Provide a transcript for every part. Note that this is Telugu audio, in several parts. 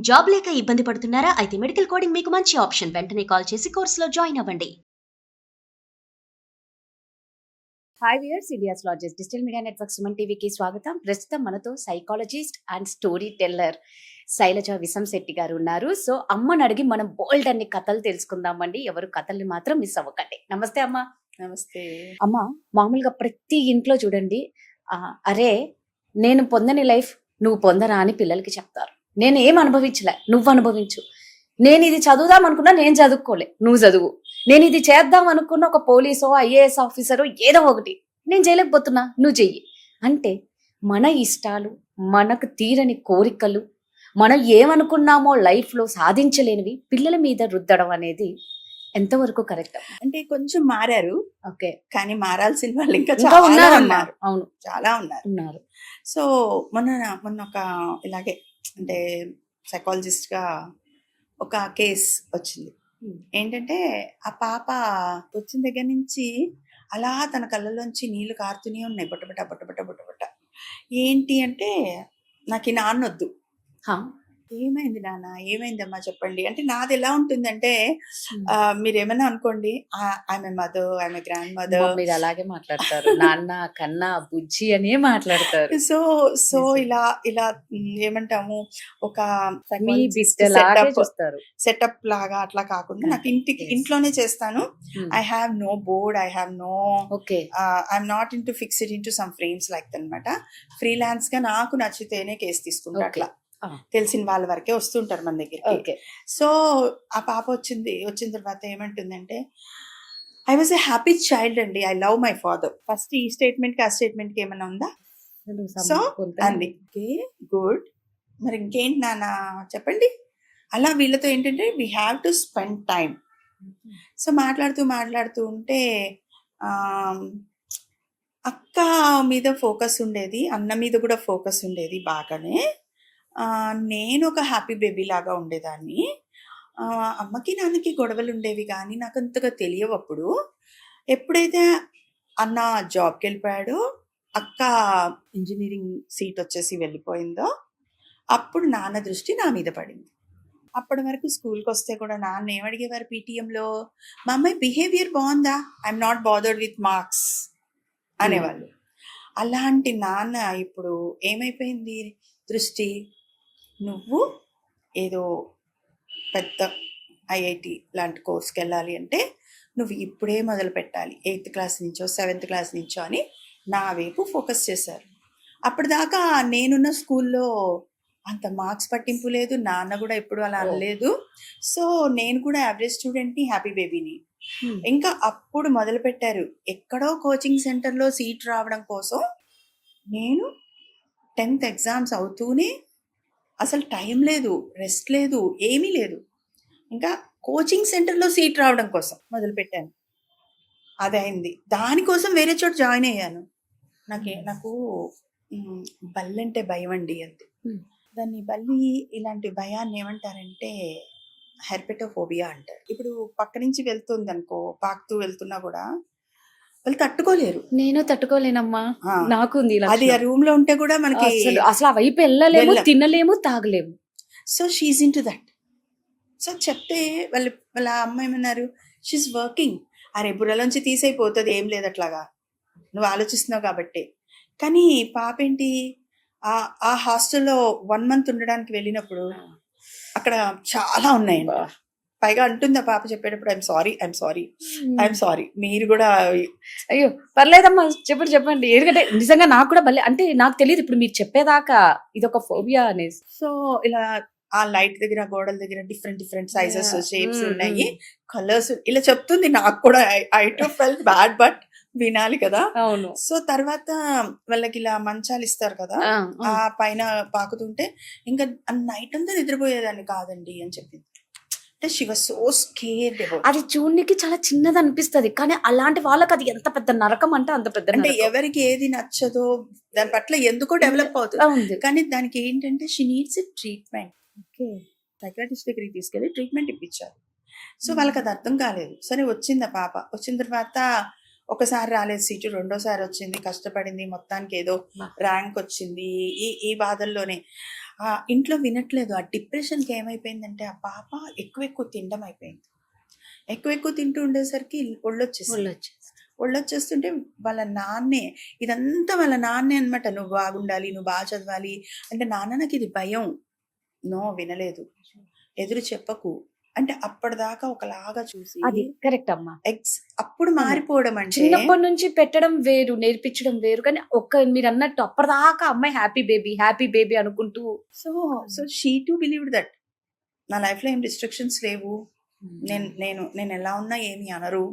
జాబ్ లేక ఇబ్బంది పడుతున్నారా? అయితే మెడికల్ కోడింగ్ మీకు మంచి ఆప్షన్. వెంటనే కాల్ చేసి కోర్సులో జాయిన్ అవ్వండి. Hi viewers, India largest digital media network Suman టీవీకి స్వాగతం. ప్రస్తుతం మనతో psychologist and story teller Sailaja Visamsetti గారు ఉన్నారు. సో అమ్మని అడిగి మనం బోల్డ్ అన్ని కథలు తెలుసుకుందామండి. ఎవరు కథల్ని మాత్రం మిస్ అవ్వకండి. నమస్తే అమ్మ. నమస్తే అమ్మ, మామూలుగా ప్రతి ఇంట్లో చూడండి, అరే నేను పొందని లైఫ్ నువ్వు పొందరా అని పిల్లలకి చెప్తారు. నేను ఏం అనుభవించలే, నువ్వు అనుభవించు. నేను ఇది చదువుదాం అనుకున్నా, నేను చదువుకోలే, నువ్వు చదువు. నేను ఇది చేద్దాం అనుకున్న, ఒక పోలీసో ఐఏఎస్ ఆఫీసరో ఏదో ఒకటి నేను చేయలేకపోతున్నా, నువ్వు చెయ్యి అంటే మన ఇష్టాలు, మనకు తీరని కోరికలు, మనం ఏమనుకున్నామో లైఫ్లో సాధించలేనివి పిల్లల మీద రుద్దడం అనేది ఎంతవరకు కరెక్ట్? అంటే కొంచెం మారారు, ఓకే, కానీ మారాల్సిన వాళ్ళు ఇంకా ఇంకా చాలా ఉన్నారమ్మా. ఉన్నారు. అవును, చాలా ఉన్నారు. సో మొన్న ఒక ఇలాగే అంటే సైకాలజిస్ట్ గా ఒక కేస్ వచ్చింది. ఏంటంటే ఆ పాప వచ్చిన దగ్గర నుంచి అలా తన కళ్ళలోంచి నీళ్లు కారుతూనే ఉన్నాయి, బుట్టబుట్ట బుట్టబుట్ట బుట్టబుట్ట. ఏంటి అంటే, నాకు ఈ నాన్నొద్దు. హా, ఏమైంది నాన్న, ఏమైందమ్మా చెప్పండి అంటే, నాది ఎలా ఉంటుందంటే మీరేమైనా అనుకోండి, ఆమె మదర్, ఆమె గ్రాండ్ మదర్, మీరు అలాగే మాట్లాడతారు. నాన్న కన్నా బుజ్జి అనే మాట్లాడతారు. సో సో ఇలా ఇలా ఏమంటాము, ఒక మీ బిడ్డలాగే చూస్తారు. సెటప్ లాగా అట్లా కాకుండా నాకు ఇంట్లోనే చేస్తాను. I have no board, I have no, okay, I'm not into fixed into some frames like అనమాట. ఫ్రీలాన్స్ గా నాకు నచ్చితేనే కేసు తీసుకుంటా. అట్లా తెలిసిన వాళ్ళ వరకే వస్తుంటారు మన దగ్గరికి. సో ఆ పాప వచ్చిన తర్వాత ఏమంటుందంటే, I was a happy child అండి, I love my father. First ఈ స్టేట్మెంట్ కి ఆ స్టేట్మెంట్ కి ఏమైనా ఉందా? సో అంది, ఓకే గుడ్, మరి ఇంకేంటి నాన్న చెప్పండి. అలా వీళ్ళతో ఏంటంటే we have to spend time. So మాట్లాడుతూ ఉంటే అక్క మీద ఫోకస్ ఉండేది, అన్న మీద కూడా ఫోకస్ ఉండేది బాగానే. నేను ఒక హ్యాపీ బేబీ లాగా ఉండేదాన్ని. అమ్మకి నాన్నకి గొడవలు ఉండేవి కానీ నాకు అంతగా తెలియవు అప్పుడు. ఎప్పుడైతే అన్న జాబ్కి వెళ్ళిపోయాడో, అక్క ఇంజనీరింగ్ సీట్ వచ్చేసి వెళ్ళిపోయిందో, అప్పుడు నాన్న దృష్టి నా మీద పడింది. అప్పటి వరకు స్కూల్కి వస్తే కూడా నాన్న ఏమడిగేవారు పీటీఎంలో, మా అమ్మాయి బిహేవియర్ బాగుందా, I'm not bothered with marks అనేవాళ్ళు. అలాంటి నాన్న ఇప్పుడు ఏమైపోయింది దృష్టి, నువ్వు ఏదో పెద్ద ఐఐటి లాంటి కోర్స్కి వెళ్ళాలి అంటే నువ్వు ఇప్పుడే మొదలు పెట్టాలి, 8th క్లాస్ నుంచో 7th క్లాస్ నుంచో అని నా వైపు ఫోకస్ చేశారు. అప్పటిదాకా నేనున్న స్కూల్లో అంత మార్క్స్ పట్టింపు లేదు, నాన్న కూడా ఎప్పుడు అలా అనలేదు. సో నేను కూడా యావరేజ్ స్టూడెంట్ని, హ్యాపీ బేబీని. ఇంకా అప్పుడు మొదలు పెట్టారు, ఎక్కడో కోచింగ్ సెంటర్లో సీట్ రావడం కోసం. నేను 10th ఎగ్జామ్స్ అవుతూనే అసలు టైం లేదు, రెస్ట్ లేదు, ఏమీ లేదు. ఇంకా కోచింగ్ సెంటర్లో సీట్ రావడం కోసం మొదలుపెట్టాను. అదైంది. దానికోసం వేరే చోట జాయిన్ అయ్యాను. నాకు బల్లంటే భయం అండి. అంతే, దాన్ని బల్లి ఇలాంటి భయాన్ని ఏమంటారంటే హెర్పెటోఫోబియా అంటారు. ఇప్పుడు పక్క నుంచి వెళ్తుంది అనుకో, పాకుతూ వెళ్తున్నా కూడా వాళ్ళు తట్టుకోలేరు. నేను తట్టుకోలేనమ్మా, నాకు అది ఆ రూమ్ లో ఉంటే కూడా మనకి అసలు ఆ వైపు వెళ్ళలేము, తినలేము, తాగలేము. So she's into that. So చెప్తే వాళ్ళ అమ్మ ఏమన్నారు, షీఈస్ వర్కింగ్. అరే బుర్రలోంచి తీసైపోతుంది, ఏం లేదు అట్లాగా, నువ్వు ఆలోచిస్తున్నావు కాబట్టి. కానీ పాప ఏంటి, ఆ హాస్టల్లో 1 month ఉండడానికి వెళ్ళినప్పుడు అక్కడ చాలా ఉన్నాయండి. పైగా అంటుంది ఆ పాప చెప్పేటప్పుడు, ఐఎమ్ సారీ. మీరు కూడా అయ్యో పర్లేదమ్మా, చెప్పండి. ఎందుకంటే నిజంగా నాకు కూడా అంటే నాకు తెలియదు ఇప్పుడు మీరు చెప్పేదాకా ఇది ఒక ఫోబియా అనేసి. సో ఇలా ఆ లైట్ దగ్గర, గోడల దగ్గర డిఫరెంట్ సైజెస్, షేప్స్ ఉన్నాయి, కలర్స్ ఇలా చెప్తుంది. నాకు కూడా I to felt bad, but వినాలి కదా. అవును. సో తర్వాత వాళ్ళకి ఇలా మంచాలు ఇస్తారు కదా, ఆ పైన పాకుతుంటే ఇంకా నైట్ అంతా నిద్రపోయేదాన్ని కాదండి అని చెప్పింది. అంటే she was so scared about. అది చూడనికి చాలా చిన్నది అనిపిస్తుంది, కానీ అలాంటి వాళ్ళకి అది ఎంత పెద్ద నరకం అంటే అంత పెద్ద. అంటే ఎవరికి ఏది నచ్చదో దాని పట్ల ఎందుకో డెవలప్ అవుతుంది, కానీ దానికి ఏంటంటే she needs a treatment. Okay, psychiatrist దగ్గరికి తీసుకెళ్ళి ట్రీట్మెంట్ ఇప్పించారు. సో వాళ్ళకి అది అర్థం కాలేదు. సరే వచ్చింది ఆ పాప. వచ్చిన తర్వాత ఒకసారి రాలేదు సీటు, రెండోసారి వచ్చింది, కష్టపడింది, మొత్తానికి ఏదో ర్యాంక్ వచ్చింది. ఈ బాధల్లోనే ఇంట్లో వినట్లేదు. ఆ డిప్రెషన్కి ఏమైపోయిందంటే ఆ పాప ఎక్కువ తినడం అయిపోయింది. ఎక్కువ తింటూ ఉండేసరికి ఒళ్ళొచ్చేస్తుంటే వాళ్ళ నాన్నే, ఇదంతా వాళ్ళ నాన్నే అనమాట. నువ్వు బాగుండాలి, నువ్వు బాగా చదవాలి అంటే, నాన్న నాకు ఇది భయం. నో, వినలేదు. ఎదురు చెప్పకు అంటే అప్పటిదాకా ఒకలాగా చూసి అది కరెక్ట్ అమ్మా. అప్పుడు మారిపోవడం అంటే చిన్నప్పటి నుంచి పెట్టడం వేరు, నేర్పించడం వేరు. కానీ మీరు అన్నట్టు అప్పటిదాకా అమ్మాయి హ్యాపీ బేబీ అనుకుంటూ so she to believe that నా లైఫ్ లో ఏం రిస్ట్రిక్షన్స్ లేవు, నేను ఎలా ఉన్నా ఏమి అనరు.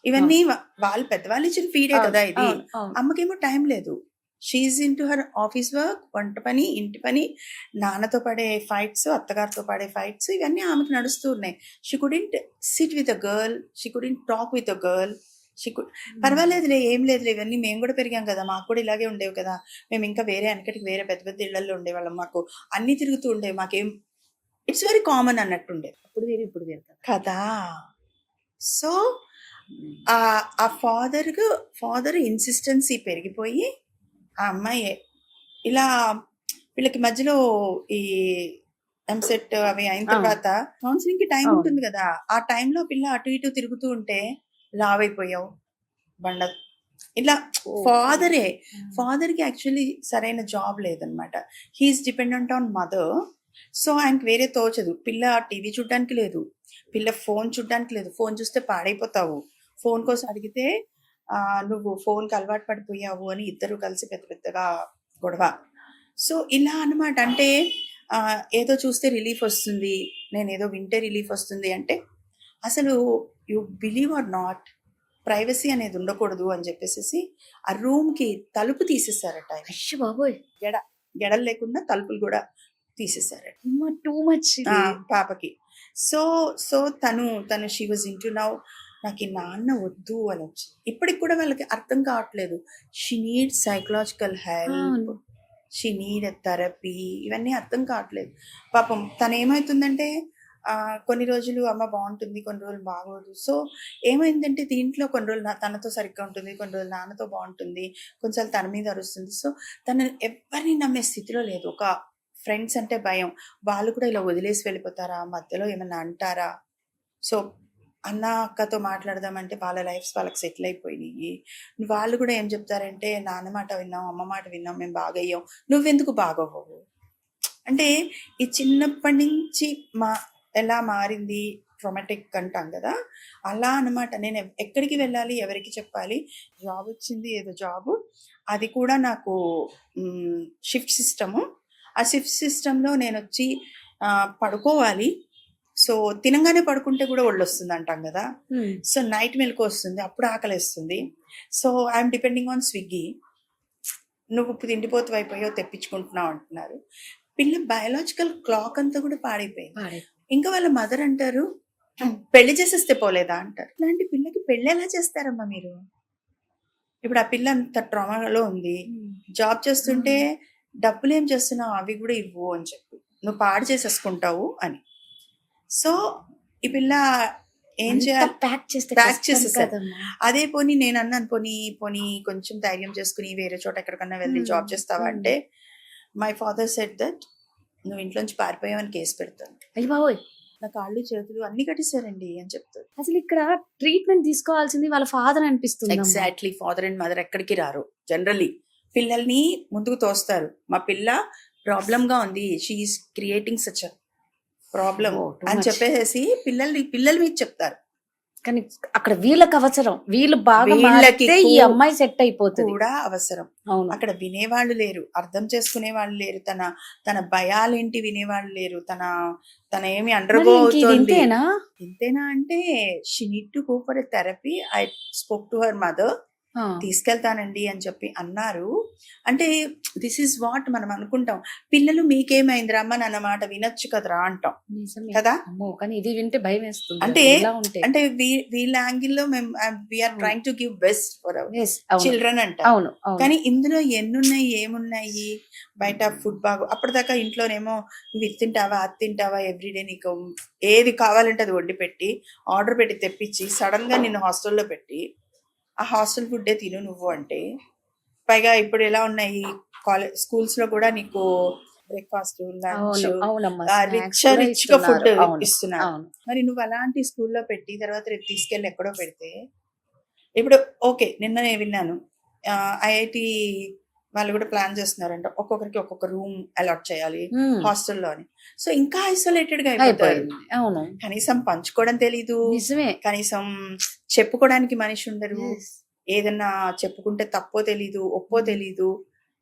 ఇవన్నీ వాళ్ళు పెద్దవాళ్ళు ఇచ్చిన ఫీడే కదా ఇది. అమ్మకేమో టైం లేదు. She's into her office work, వంట పని, ఇంటి పని, నాన్నతో పడే ఫైట్స్, అత్తగారితో పడే ఫైట్స్, ఇవన్నీ ఆమెకు నడుస్తూ ఉన్నాయి. She couldn't SIT with a girl, she couldn't talk with a girl. పర్వాలేదులే, ఏం లేదులే, ఇవన్నీ మేము కూడా పెరిగాం కదా, మాకు కూడా ఇలాగే ఉండేవి కదా, మేము ఇంకా వెనకటికి వేరే పెద్ద పెద్ద ఇళ్లలో ఉండేవాళ్ళం, మాకు అన్ని తిరుగుతూ ఉండేవి, మాకేం ఇట్స్ వెరీ కామన్ అన్నట్టుండే. అప్పుడు వేరు ఇప్పుడు వేరు కదా. సో ఆ ఫాదర్ ఇన్సిస్టెన్సీ పెరిగిపోయి ఆ అమ్మాయి ఇలా వీళ్ళకి మధ్యలో ఈ ఎంసెట్ అవి అయిన తర్వాత కౌన్సిలింగ్ కి టైం ఉంటుంది కదా, ఆ టైంలో పిల్ల అటు ఇటు తిరుగుతూ ఉంటే లావ్ అయిపోయావు బండ ఇట్లా. ఫాదర్ కి యాక్చువల్లీ సరైన జాబ్ లేదనమాట. He's dependent on mother. So ఆయనకి వేరే తోచదు. పిల్ల టీవీ చూడడానికి లేదు, పిల్ల ఫోన్ చూడడానికి లేదు. ఫోన్ చూస్తే పాడైపోతావు, ఫోన్ కోసం అడిగితే నువ్వు ఫోన్కి అలవాటు పడిపోయావు అని ఇద్దరు కలిసి పెద్దగా గొడవ. సో ఇలా అనమాట. అంటే ఏదో చూస్తే రిలీఫ్ వస్తుంది, నేను ఏదో వింటే రిలీఫ్ వస్తుంది అంటే, అసలు you believe are not, privacy అనేది ఉండకూడదు అని చెప్పేసి ఆ రూమ్కి తలుపు తీసేసారట. బాబోయ్, గెడలు లేకుండా తలుపులు కూడా తీసేసారట. టూ మచ్ పాపకి. సో తను షీ వాజ్ ఇంటూ నౌ నాకు ఈ నాన్న వద్దు అని వచ్చింది. ఇప్పటికి కూడా వాళ్ళకి అర్థం కావట్లేదు. She need psychological help, she need therapy, ఇవన్నీ అర్థం కావట్లేదు. పాపం తను ఏమవుతుందంటే కొన్ని రోజులు అమ్మ బాగుంటుంది, కొన్ని రోజులు బాగోదు. సో ఏమైందంటే దీంట్లో కొన్ని రోజులు తనతో సరిగ్గా ఉంటుంది, కొన్ని రోజులు నాన్నతో బాగుంటుంది, కొన్నిసార్లు తన మీద అరుస్తుంది. సో తను ఎవరిని నమ్మే స్థితిలో లేదు. ఒక ఫ్రెండ్స్ అంటే భయం, వాళ్ళు కూడా ఇలా వదిలేసి వెళ్ళిపోతారా, మధ్యలో ఏమన్నా అంటారా. సో అన్న అక్కతో మాట్లాడదామంటే వాళ్ళ లైఫ్స్ వాళ్ళకి సెటిల్ అయిపోయినాయి. వాళ్ళు కూడా ఏం చెప్తారంటే, నాన్న మాట విన్నాం, అమ్మ మాట విన్నాం, మేము బాగయ్యాం, నువ్వెందుకు బాగోవు అంటే, ఈ చిన్నప్పటి నుంచి ఎలా మారింది ట్రామాటిక్ అంటాం కదా, అలా అనమాట. నేను ఎక్కడికి వెళ్ళాలి, ఎవరికి చెప్పాలి. జాబ్ వచ్చింది, ఏదో జాబ్, అది కూడా నాకు షిఫ్ట్ సిస్టము. ఆ షిఫ్ట్ సిస్టంలో నేను వచ్చి పడుకోవాలి. సో తినంగానే పడుకుంటే కూడా ఒళ్ళు వస్తుంది అంటాం కదా. సో నైట్ మెలకు వస్తుంది, అప్పుడు ఆకలిస్తుంది. So I'm depending on Swiggy. నువ్వు తిండిపోతు అయిపోయావు, తెప్పించుకుంటున్నావు అంటున్నారు. పిల్ల బయాలజికల్ క్లాక్ అంతా కూడా పాడైపోయింది. ఇంకా వాళ్ళ మదర్ అంటారు, పెళ్లి చేసేస్తే పోలేదా అంటారు. ఇలాంటి పిల్లకి పెళ్లి ఎలా చేస్తారమ్మా మీరు? ఇప్పుడు ఆ పిల్ల అంత ట్రామాలో ఉంది, జాబ్ చేస్తుంటే డబ్బులు ఏం చేస్తున్నావు, అవి కూడా ఇవ్వు అని చెప్పి, నువ్వు పాడు చేసేసుకుంటావు అని. సో ఈ పిల్ల ఏం చేయాలి, ప్యాక్ చేసేసారు. అదే పోనీ నేను అన్నాను, పోనీ కొంచెం ధైర్యం చేసుకుని వేరే చోట ఎక్కడికన్నా వెళ్ళి జాబ్ చేస్తావా అంటే, మై ఫాదర్ సెడ్ దట్ నువ్వు ఇంట్లోంచి పారిపోయావని కేసు పెడతాను. అయ్య బాబోయ్, నా కాళ్ళు చేతులు అన్ని కట్టేశారండి అని చెప్తారు. అసలు ఇక్కడ ట్రీట్మెంట్ తీసుకోవాల్సింది వాళ్ళ ఫాదర్ అనిపిస్తుంది. ఎగ్జాక్ట్లీ, ఫాదర్ అండ్ మదర్ ఎక్కడికి రారు. జనరల్లీ పిల్లల్ని ముందుకు తోస్తారు. మా పిల్ల ప్రాబ్లమ్ గా ఉంది, she's creating such a problem అని చెప్పేసి పిల్లల మీద చెప్తారు. కానీ అక్కడ వీళ్ళకి అవసరం, వీళ్ళు బాగా మారితే ఈ అమ్మాయి సెట్ అయిపోతుంది కూడా అవసరం. అక్కడ వినేవాళ్ళు లేరు, అర్థం చేసుకునే వాళ్ళు లేరు, తన భయాలేంటి వినేవాళ్ళు లేరు, తన ఏమి అండర్గో అవుతుంది. ఇంతేనా అంటే she need to go for a therapy. I spoke to her mother, తీసుకెళ్తానండి అని చెప్పి అన్నారు. అంటే దిస్ ఈస్ వాట్ మనం అనుకుంటాం, పిల్లలు మీకేమైందిరా అమ్మ నాన్న మాట వినొచ్చు కదరా అంటాం కదా. కానీ ఇది వింటే భయం వేస్తుంది. అంటే వీళ్ళ యాంగిల్లో మేము we're trying to give best for our children అంట. కానీ ఇందులో ఎన్నున్నాయి, ఏమున్నాయి, బయట ఫుడ్ బాగు, అప్పటిదాకా ఇంట్లోనేమో నువ్వు ఇది తింటావా, అది తింటావా, ఎవ్రీడే నీకు ఏది కావాలంటే అది వండి పెట్టి, ఆర్డర్ పెట్టి తెప్పించి, సడన్ గా నిన్ను హాస్టల్లో పెట్టి ఆ హాస్టల్ ఫుడ్డే తిను నువ్వు అంటే, పైగా ఇప్పుడు ఎలా ఉన్నాయి స్కూల్స్ లో కూడా నీకు బ్రేక్ఫాస్ట్, లంచ్, అవును అవునమ్మా, రిచ్ స్నాక్స్ కూడా రిచ్ గా ఫుడ్ ఇస్తున్నారు. అవును ఇస్తున్నారు. అవును. మరి నువ్వు అలాంటి స్కూల్లో పెట్టి తర్వాత రేపు తీసుకెళ్ళి ఎక్కడో పెడితే, ఇప్పుడు ఓకే నిన్న నేను విన్నాను ఐఐటి వాళ్ళు కూడా ప్లాన్ చేస్తున్నారంట ఒక్కొక్కరికి ఒక్కొక్క రూమ్ అలాట్ చేయాలి ఉమ్, హాస్టల్లో అని. సో ఇంకా ఐసోలేటెడ్ గా అయిపోతారు. అయిపోయింది. అవును, కనీసం పంచుకోవడం తెలీదు, నిజమే. కనీసం చెప్పుకోవడానికి మనిషి ఉండరు, Yes. ఏదన్నా చెప్పుకుంటే తప్పో తెలీదు, ఒప్పో తెలీదు,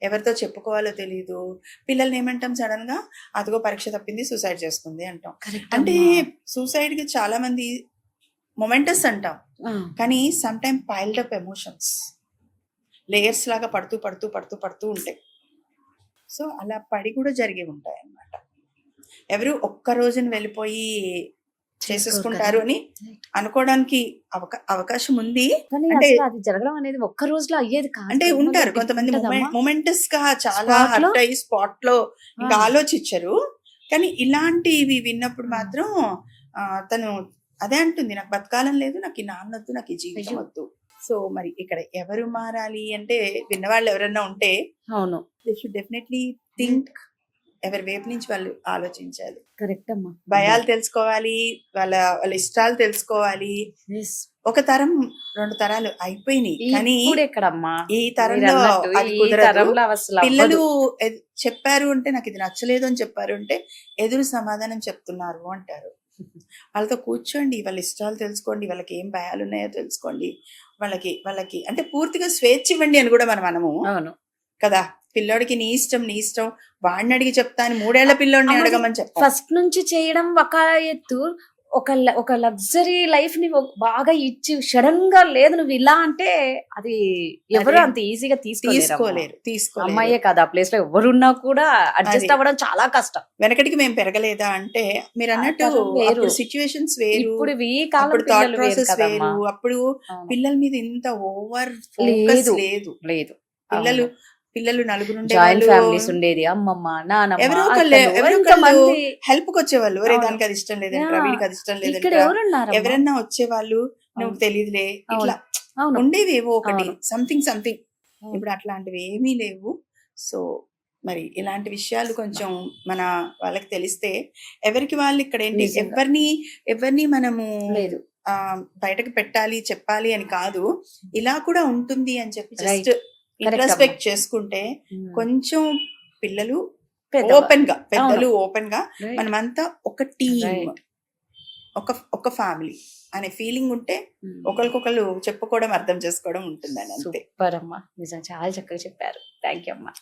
ఎవరితో చెప్పుకోవాలో తెలీదు. పిల్లల్ని ఏమంటాం సడన్ గా, అదిగో పరీక్ష తప్పింది సూసైడ్ చేసుకుంది అంటాం. కరెక్ట్ అంటే అమ్మా. సూసైడ్ కి చాలా మంది మొమెంటస్ అంటాం, ఆ, కానీ some time piled up emotions layers లాగా పడుతూ పడుతూ పడుతూ పడుతూ ఉంటాయి. సో అలా పడి కూడా జరిగి ఉంటాయి అన్నమాట. ఎవరు ఒక్క రోజున వెళ్ళిపోయి చేసేసుకుంటారు అని అనుకోవడానికి అవకాశం ఉంది. కానీ అంటే అసలు అది జరగడం అనేది ఒక్క రోజులో అయ్యేది కాదు. అంటే తిరుమలలో ఉంటారు కొంతమంది ఉంటదమ్మా. మొమెంటస్ గా చాలా Spot లో? హర్ట్ అయ్యి స్పాట్ లో ఇంకా ఆ. ఆలోచించరు. కానీ ఇలాంటివి విన్నప్పుడు ఆ. మాత్రం తను అదే అంటుంది, నాకు బతకాలం లేదు, నాకు ఈ నాన్నొద్దు, నాకు ఈ జీవితం అయ్యో. వద్దు. సో మరి ఇక్కడ ఎవరు మారాలి అంటే, విన్నవాళ్ళు ఎవరన్నా ఉంటే అవును, దే షుడ్ డెఫినెట్లీ థింక్, ఎవరి వైపు నుంచి వాళ్ళు ఆలోచించాలి. కరెక్ట్ అమ్మా. భయాలు తెలుసుకోవాలి, వాళ్ళ వాళ్ళ ఇష్టాలు తెలుసుకోవాలి. Yes. ఒక తరం 2 తరాలు అయిపోయినాయి, కానీ ఇప్పుడు ఎక్కడమ్మా ఈ తరంలో మీరు అన్నట్టు అది ఈ కుదరదు. తరంలో అసలు పిల్లలు అవ్వదు. చెప్పారు అంటే నాకు ఇది నచ్చలేదు అని చెప్పారు అంటే ఎదురు సమాధానం చెప్తున్నారు అంటారు. వాళ్ళతో కూర్చోండి, వాళ్ళ ఇష్టాలు తెలుసుకోండి, వాళ్ళకి ఏం భయాలు ఉన్నాయో తెలుసుకోండి, వాళ్ళకి వాళ్ళకి అంటే పూర్తిగా స్వేచ్ఛ ఇవ్వండి అని కూడా మనము అవును. కదా. పిల్లోడికి నీ ఇష్టం వాడిని అడిగి చెప్తా అని 3 ఏళ్ల పిల్లోడిని అమ్మది అడగమని చెప్తా. ఫస్ట్ నుంచి చేయడం ఒక ఎత్తు, ఒక లగ్జరీ లైఫ్ ని బాగా ఇచ్చి సడన్ గా లేదు నువ్వు ఇలా అంటే అది ఎవరు అదే. అంత ఈజీగా తీసుకోలేరు. తీసుకోలేరు. అమ్మాయే కాదు, ఆ ప్లేస్ లో ఎవరున్నా కూడా అడ్జస్ట్ అది. అవ్వడం చాలా కష్టం. వెనకటికి మేము పెరగలేదా అంటే, మీరు అన్నట్టు తరం వేరు. అప్పుడు సిచ్యువేషన్స్ వేరు, ఇప్పుడు ఈ కాలం అప్పుడు థాట్ పిల్లలు వేరు ప్రాసెస్ కదమ్మా. వేరు. అప్పుడు అవును. పిల్లల మీద ఇంత ఓవర్ ఫోకస్ లేదు. లేదు. పిల్లలు నలుగురు జాయింట్ ఉండేవాళ్ళు, ఫ్యామిలీస్ ఉండేది, అమ్మమ్మ నానమ్మ ఎవరో అక్కలు, ఒకళ్ళు మంది. హెల్ప్ కి వచ్చేవాళ్ళు. ఒరే అవును. దానికి అది ఇష్టం లేదంటరా, యా. వీడికి అది ఇష్టం ఇక్కడ లేదంటరా, ఎవరున్నారు? ఎవరన్నా వచ్చేవాళ్ళు, నువ్వు అవును. తెలియదులే, ఇట్లా అవును. ఉండేవి ఏవో ఒకటి అవును. సంథింగ్. అవును. ఇప్పుడు అట్లాంటివి ఏమీ లేవు. సో మరి ఇలాంటి విషయాలు కొంచెం మన వాళ్ళకి తెలిస్తే, ఎవరికి వాళ్ళు ఇక్కడ ఏంటి, నిజంగా. ఎవరిని మనము లేదు. బయటకు పెట్టాలి చెప్పాలి అని కాదు, ఇలా కూడా ఉంటుంది అని చెప్పి జస్ట్ Right. Correct ఇంట్రాస్పెక్ట్ చేసుకుంటే ఉమ్. కొంచెం పిల్లలు పెద్దవా. ఓపెన్ గా, పెద్దలు ఓపెన్ గా, Right. మనమంతా ఒక టీమ్, Right. ఒక ఫ్యామిలీ అనే ఫీలింగ్ ఉంటే ఉమ్. ఒకరికొకరు చెప్పుకోవడం, అర్థం చేసుకోవడం ఉంటుందని అంతే. సూపర్ అమ్మా, నిజం చాలా చక్కగా చెప్పారు. థ్యాంక్ యూ అమ్మా.